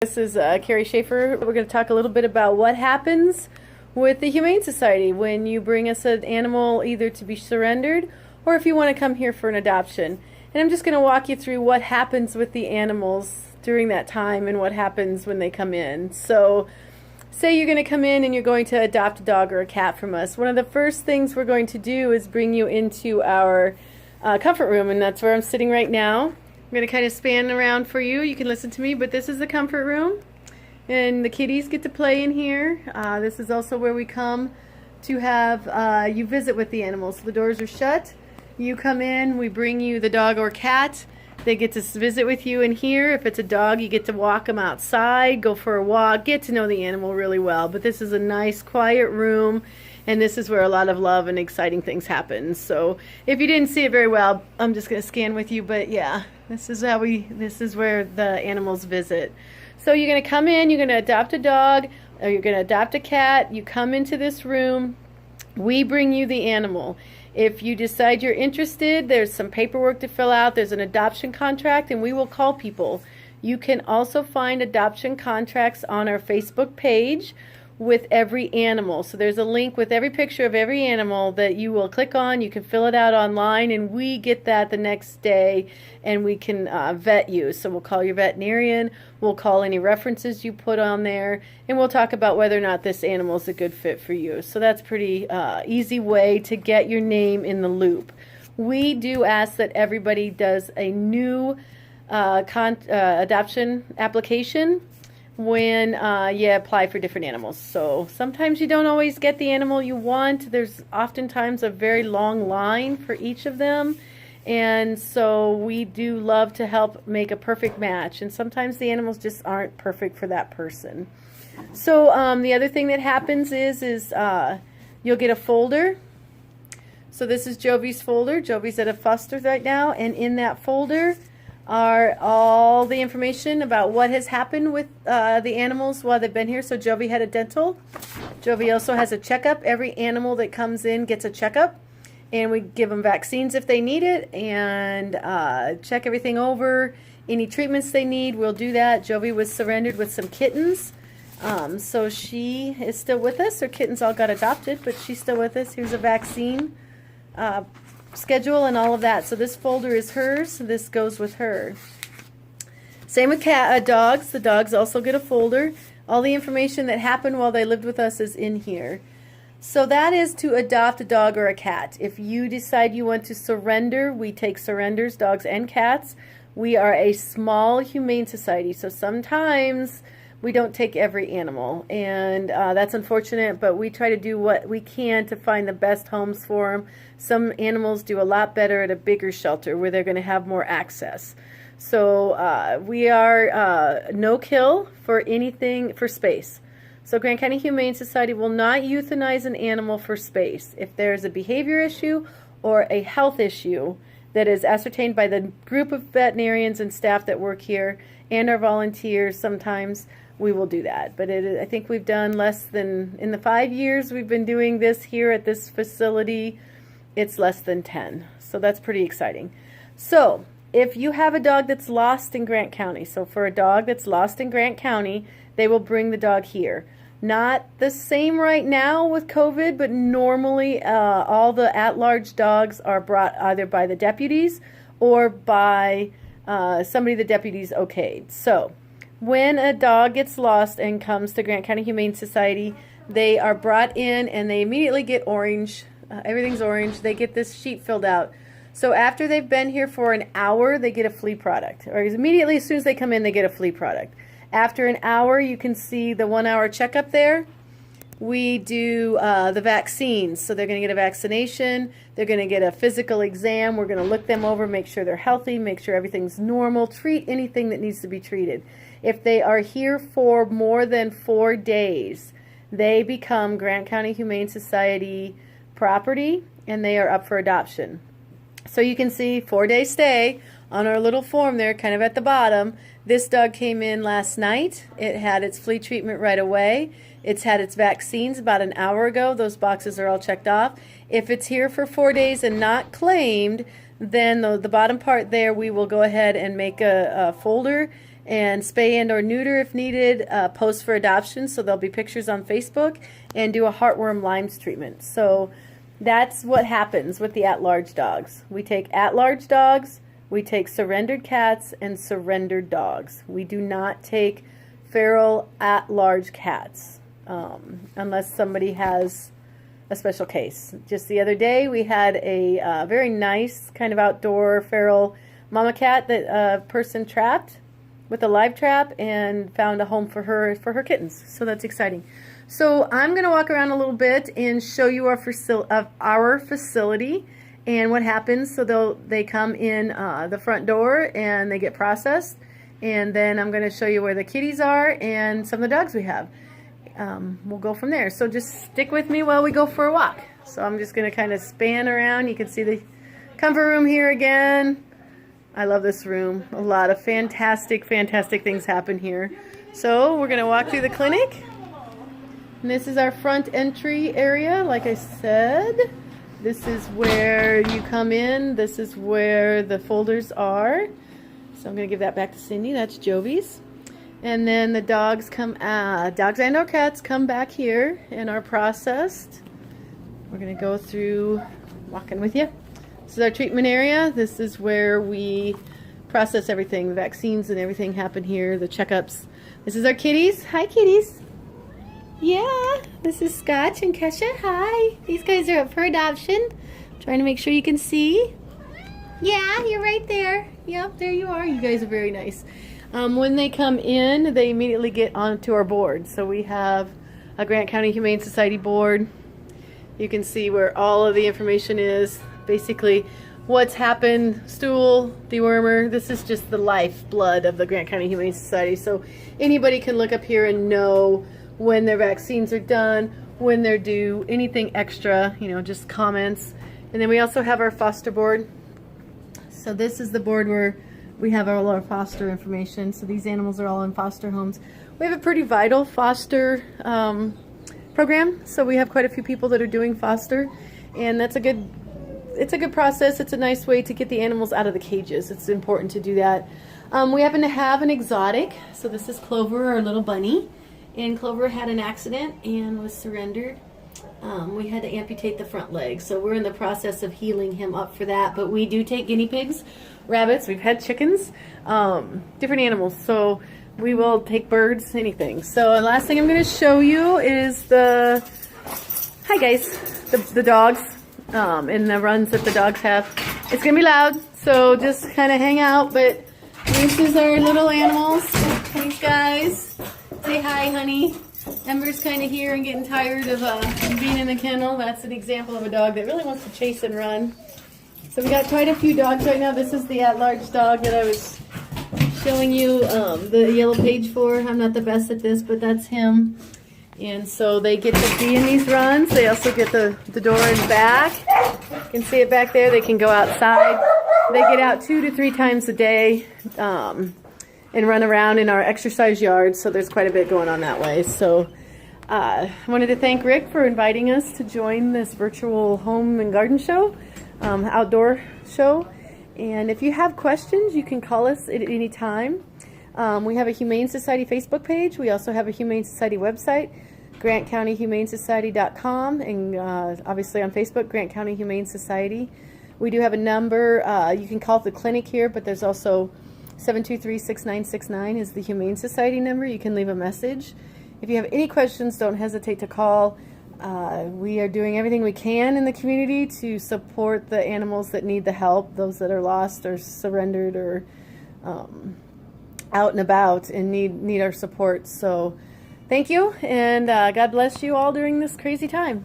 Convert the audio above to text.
This is Carrie Schaefer. We're going to talk a little bit about what happens with the Humane Society when you bring us an animal either to be surrendered or if you want to come here for an adoption. And I'm just going to walk you through what happens with the animals during that time and what happens when they come in. So say you're going to come in and you're going to adopt a dog or a cat from us. One of the first things we're going to do is bring you into our comfort room, and that's where I'm sitting right now. I'm going to kind of span around for you. You can listen to me, but this is the comfort room. And the kitties get to play in here. This is also where we come to have you visit with the animals. The doors are shut. You come in, we bring you the dog or cat. They get to visit with you in here. If it's a dog, you get to walk them outside, go for a walk, get to know the animal really well. But this is a nice, quiet room. And this is where a lot of love and exciting things happen. So if you didn't see it very well, I'm just going to scan with you. But yeah, this is where the animals visit. So you're going to come in, you're going to adopt a dog, or you're going to adopt a cat. You come into this room. We bring you the animal. If you decide you're interested, there's some paperwork to fill out. There's an adoption contract, and we will call people. You can also find adoption contracts on our Facebook page with every animal. So there's a link with every picture of every animal that you will click on. You can fill it out online, and we get that the next day, and we can vet you. So we'll call your veterinarian, we'll call any references you put on there, and we'll talk about whether or not this animal is a good fit for you. So that's pretty easy way to get your name in the loop. We do ask that everybody does a new adoption application when you apply for different animals. So sometimes you don't always get the animal you want. There's oftentimes a very long line for each of them, and so we do love to help make a perfect match, and sometimes the animals just aren't perfect for that person. So the other thing that happens is you'll get a folder. So this is Jovi's folder. Jovi's at a foster right now, and in that folder are all the information about what has happened with the animals while they've been here. So Jovi had a dental. Jovi also has a checkup. Every animal that comes in gets a checkup, and we give them vaccines if they need it, and check everything over. Any treatments they need, we'll do that. Jovi was surrendered with some kittens, so she is still with us. Her kittens all got adopted, but she's still with us. Here's a vaccine schedule and all of that. So this folder is hers. This goes with her. Same with dogs. The dogs also get a folder. All the information that happened while they lived with us is in here. So that is to adopt a dog or a cat. If you decide you want to surrender, we take surrenders, dogs and cats. We are a small humane society, so sometimes we don't take every animal, and that's unfortunate, but we try to do what we can to find the best homes for them. Some animals do a lot better at a bigger shelter where they're going to have more access. So we are no kill for anything for space. So Grant County Humane Society will not euthanize an animal for space. If there's a behavior issue or a health issue that is ascertained by the group of veterinarians and staff that work here and our volunteers sometimes, we will do that. But I think we've done less than, in the 5 years we've been doing this here at this facility, it's less than 10. So that's pretty exciting. So if you have a dog that's lost in Grant County, so for a dog that's lost in Grant County, they will bring the dog here. Not the same right now with COVID, but normally all the at-large dogs are brought either by the deputies or by somebody the deputies okayed. So when a dog gets lost and comes to Grant County Humane Society, they are brought in and they immediately get orange. Everything's orange. They get this sheet filled out. So after they've been here for an hour, they get a flea product. Or immediately as soon as they come in, they get a flea product. After an hour, you can see the 1 hour checkup there. We do the vaccines. So they're going to get a vaccination. They're going to get a physical exam. We're going to look them over, make sure they're healthy, make sure everything's normal, treat anything that needs to be treated. If they are here for more than 4 days, they become Grant County Humane Society property, and they are up for adoption. So you can see 4-day stay on our little form there, kind of at the bottom. This dog came in last night. It had its flea treatment right away. It's had its vaccines about an hour ago. Those boxes are all checked off. If it's here for 4 days and not claimed, then the bottom part there, we will go ahead and make a folder and spay and or neuter if needed, post for adoption, so there'll be pictures on Facebook, and do a heartworm limes treatment. So that's what happens with the at-large dogs. We take at-large dogs, we take surrendered cats, and surrendered dogs. We do not take feral at-large cats unless somebody has a special case. Just the other day we had a very nice kind of outdoor feral mama cat that a person trapped with a live trap and found a home for her kittens. So that's exciting. So I'm going to walk around a little bit and show you our facility and what happens. So they come in the front door and they get processed, and then I'm going to show you where the kitties are and some of the dogs we have. We'll go from there. So just stick with me while we go for a walk. So I'm just going to kind of span around. You can see the comfort room here again. I love this room. A lot of fantastic things happen here. So we're going to walk through the clinic. And this is our front entry area, like I said. This is where you come in. This is where the folders are. So I'm going to give that back to Cindy. That's Jovi's. And then the dogs dogs and our cats come back here and are processed. We're going to go through walking with you. This is our treatment area. This is where we process everything. The vaccines and everything happen here, the checkups. This is our kitties. Hi, kitties. Yeah, this is Scotch and Kesha. Hi. These guys are up for adoption. Trying to make sure you can see. Yeah, you're right there. Yep, there you are. You guys are very nice. When they come in, they immediately get onto our board. So we have a Grant County Humane Society board. You can see where all of the information is. Basically, what's happened, stool, dewormer. This is just the lifeblood of the Grant County Humane Society. So anybody can look up here and know when their vaccines are done, when they're due, anything extra, just comments. And then we also have our foster board. So this is the board where we have all our foster information. So these animals are all in foster homes. We have a pretty vital foster program. So we have quite a few people that are doing foster, and it's a good process. It's a nice way to get the animals out of the cages. It's important to do that. We happen to have an exotic. So this is Clover, our little bunny. And Clover had an accident and was surrendered. We had to amputate the front leg. So we're in the process of healing him up for that. But we do take guinea pigs, rabbits, we've had chickens, different animals. So we will take birds, anything. So the last thing I'm going to show you is hi guys, the dogs. And the runs that the dogs have. It's gonna be loud, so just kind of hang out. But this is our little animals. These guys. Say hi, honey. Ember's kind of here and getting tired of being in the kennel. That's an example of a dog that really wants to chase and run. So we got quite a few dogs right now. This is the at-large dog that I was showing you the yellow page for. I'm not the best at this, but that's him. And so they get to be in these runs. They also get the door and back. You can see it back there. They can go outside. They get out 2 to 3 times a day and run around in our exercise yard. So there's quite a bit going on that way. So I wanted to thank Rick for inviting us to join this virtual home and garden show, outdoor show. And if you have questions, you can call us at any time. We have a Humane Society Facebook page. We also have a Humane Society website, grantcountyhumanesociety.com, and obviously on Facebook, Grant County Humane Society. We do have a number. You can call the clinic here, but there's also 723-6969 is the Humane Society number. You can leave a message. If you have any questions, don't hesitate to call. We are doing everything we can in the community to support the animals that need the help, those that are lost or surrendered or out and about and need our support. So thank you, and God bless you all during this crazy time.